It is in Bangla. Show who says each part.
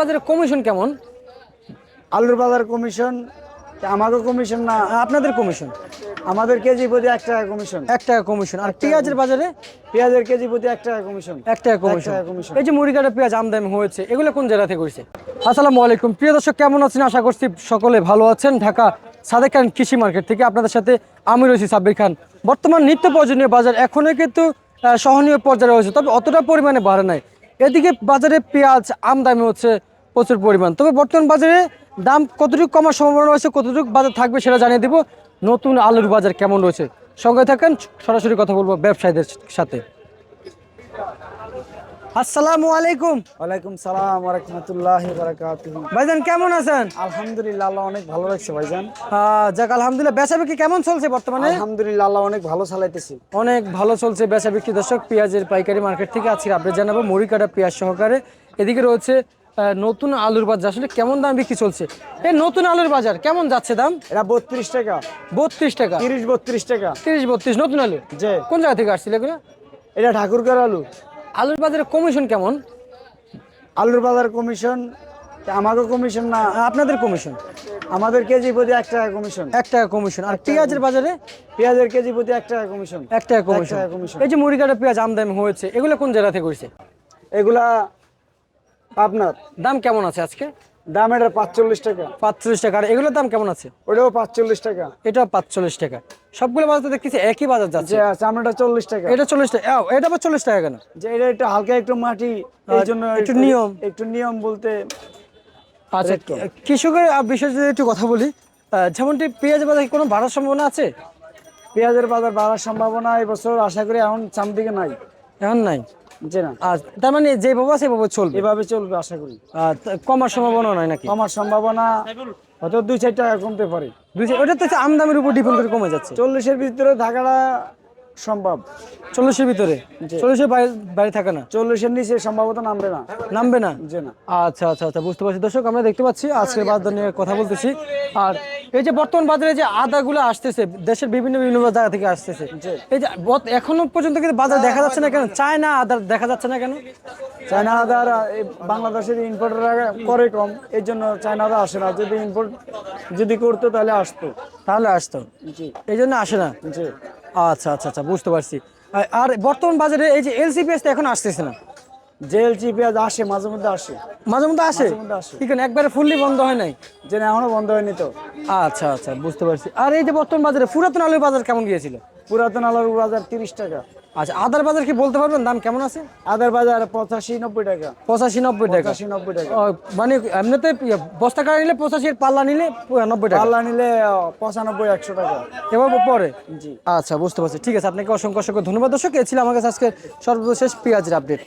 Speaker 1: বাজারে কমিশন কেমন?
Speaker 2: আলুর বাজার কমিশন আমাদের কমিশন না,
Speaker 1: আপনাদের কমিশন
Speaker 2: আমাদের কেজি প্রতি 1 টাকা কমিশন।
Speaker 1: 1 টাকা কমিশন। আর পেঁয়াজের বাজারে
Speaker 2: পেঁয়াজের কেজি প্রতি 1 টাকা কমিশন।
Speaker 1: 1 টাকা
Speaker 2: 1
Speaker 1: কমিশন।
Speaker 2: টাকা কমিশন।
Speaker 1: এই যে মুড়ি কাটা পেঁয়াজ আমদানি হয়েছে, এগুলো কোন জায়গা থেকে হয়েছে? আসসালামু আলাইকুম প্রিয় দর্শক, কেমন আছেন? আশা করছি সকলে ভালো আছেন। ঢাকা সাদেক খান কৃষি মার্কেট থেকে আপনাদের সাথে আমি রয়েছি সাব্বির খান। বর্তমান নিত্য প্রয়োজনীয় বাজার এখনো কিন্তু সহনীয় পর্যায়ে রয়েছে, তবে অতটা পরিমাণে বাড়ে নাই। এদিকে বাজারে পেঁয়াজ আমদানি হচ্ছে প্রচুর পরিমাণ, তবে বর্তমান বাজারে দাম কতটুকু কমার সম্ভাবনা রয়েছে, কতটুকু বাজার থাকবে সেটা জানিয়ে দিব। নতুন আলুর বাজার কেমন রয়েছে, সঙ্গে থাকেন, সরাসরি কথা বলবো ব্যবসায়ীদের সাথে। আসসালামু আলাইকুম।
Speaker 2: ওয়ালাইকুম সালাম ওয়া রাহমাতুল্লাহি ওয়া বারাকাতুহু।
Speaker 1: ভাইজান কেমন আছেন?
Speaker 2: আলহামদুলিল্লাহ, আল্লাহ অনেক ভালো রাখছে ভাইজান।
Speaker 1: যাক আলহামদুলিল্লাহ। বেচাবিক্রি কেমন চলছে বর্তমানে?
Speaker 2: আলহামদুলিল্লাহ, আল্লাহ অনেক ভালো চালাইতেছি।
Speaker 1: অনেক ভালো চলছে বেচাবিক্রি। দর্শক, পেঁয়াজের পাইকারি মার্কেট থেকে আজকে আপডেট জানাবো মুড়ি কাটা পেঁয়াজ সহকারে। এদিকে রয়েছে নতুন আলুর বাজার, আসলে কেমন দাম বিক্রি চলছে? এই নতুন আলুর বাজার কেমন যাচ্ছে দাম?
Speaker 2: এটা 32 টাকা,
Speaker 1: 32 টাকা,
Speaker 2: 30-32 টাকা।
Speaker 1: 30-32 নতুন আলু।
Speaker 2: যে
Speaker 1: কোন জায়গা থেকে আসছিল এগুলো?
Speaker 2: এটা ঠাকুরগাঁও আলু।
Speaker 1: আলুর বাজারে কমিশন কেমন?
Speaker 2: আলুর বাজার কমিশন আমাদের কমিশন না,
Speaker 1: আপনাদের কমিশন
Speaker 2: আমাদের কেজি প্রতি 1 টাকা কমিশন।
Speaker 1: 1 টাকা কমিশন। আর পেঁয়াজের বাজারে
Speaker 2: পেঁয়াজের কেজি প্রতি 1 টাকা কমিশন।
Speaker 1: 1 টাকা
Speaker 2: 1 টাকা
Speaker 1: কমিশন। এই যে মুড়ি কাটা পেঁয়াজ আমদানি হয়েছে, এগুলো কোন জায়গা থেকে হয়েছে?
Speaker 2: এগুলা আপনার
Speaker 1: দাম কেমন আছে আজকে?
Speaker 2: দাম এটা 45 টাকা।
Speaker 1: 45 টাকা। আর এগুলোর দাম কেমন আছে?
Speaker 2: ওটাও 45 টাকা।
Speaker 1: এটাও 45 টাকা। সবগুলো বাজার তো দেখতেছি একই বাজার যাচ্ছে।
Speaker 2: যে চামড়াটা 40 টাকা।
Speaker 1: এটা 40 টাকা। এটা আবার 40 টাকা কেন?
Speaker 2: যে এটা একটু হালকা একটু মাটি, এই জন্য
Speaker 1: একটু নিয়ম।
Speaker 2: একটু নিয়ম বলতে
Speaker 1: আচ্ছা,
Speaker 2: rate কম।
Speaker 1: কৃষকের বিষয়ে যদি একটু কথা বলি, যেমনটি পেঁয়াজ বাজারে কোনো বাড়ার সম্ভাবনা আছে?
Speaker 2: পেঁয়াজের বাজার বাড়ার সম্ভাবনা এবছর আশা করি এখন দিকে নাই।
Speaker 1: এখন নাই।
Speaker 2: যে না,
Speaker 1: আর তার মানে যেভাবে সেভাবে চলবে,
Speaker 2: এভাবে চলবে আশা করি।
Speaker 1: কমার সম্ভাবনা নাই নাকি?
Speaker 2: আমার সম্ভাবনা হয়তো 2-4 টাকা কমতে পারে।
Speaker 1: ওটা তো হচ্ছে আমদানির উপর ডিপেন্ড করে কমে যাচ্ছে।
Speaker 2: 40-এর ভিতরে থাকাটা সম্ভব।
Speaker 1: 40-এর ভিতরে, 40-এর বাইরে থাকে না।
Speaker 2: 40-এর নিচে সম্ভবত নামবে না।
Speaker 1: নামবে না।
Speaker 2: যে না।
Speaker 1: আচ্ছা আচ্ছা আচ্ছা, বুঝতে পারছি। দর্শক, আমরা দেখতে পাচ্ছি আজকের বাজার নিয়ে কথা বলতেছি। আর এই যে বর্তমান বাজারে যে আদাগুলো আসতেছে দেশের বিভিন্ন বিভিন্ন জায়গা থেকে আসতেছে, এই যে এখনো পর্যন্ত কিন্তু বাজার দেখা যাচ্ছে না কেন? চায়না আদা দেখা যাচ্ছে না কেন?
Speaker 2: চায়না আদার বাংলাদেশের ইম্পোর্টাররা করে কম, এই জন্য চায়না আদা আসে না। যদি ইম্পোর্ট যদি করতো তাহলে আসতো।
Speaker 1: তাহলে আসতো,
Speaker 2: জি
Speaker 1: এই জন্য আসে না।
Speaker 2: জি।
Speaker 1: আচ্ছা আচ্ছা আচ্ছা, বুঝতে পারছি। আর বর্তমান বাজারে এই যে এলসি পেঁয়াজটা এখন আসতেছে না।
Speaker 2: জেএলচি পেঁয়াজ আসে, মাঝে মধ্যে আসে।
Speaker 1: মাঝে মধ্যে আসে,
Speaker 2: মাঝে মধ্যে আসে।
Speaker 1: কি কেন একবারে ফুললি বন্ধ হয় নাই?
Speaker 2: যে না, এখনো বন্ধ হয়নি তো।
Speaker 1: আচ্ছা আচ্ছা, বুঝতে পারছি। আর এই যে বর্তমান বাজারে পুরাতন আলুর বাজার কেমন গিয়েছিল?
Speaker 2: পুরাতন আলুর বাজার 30 টাকা।
Speaker 1: আচ্ছা, আদার বাজার কি বলতে পারবেন দাম কেমন আছে?
Speaker 2: আদার বাজার 85-90 টাকা।
Speaker 1: 85-90 টাকা।
Speaker 2: 85-90 টাকা।
Speaker 1: মানে এমনিতে বস্তা কাটা নিলে 85, পাল্লা নিলে 90 টাকা।
Speaker 2: পাল্লা নিলে 95-100 টাকা।
Speaker 1: এবার পরে।
Speaker 2: জি।
Speaker 1: আচ্ছা, বুঝতে পারছি। ঠিক আছে, আপনাকে অসংখ্য অসংখ্য ধন্যবাদ। দর্শক, এ ছিল আমার কাছে আজকে সর্বশেষ পেঁয়াজের আপডেট।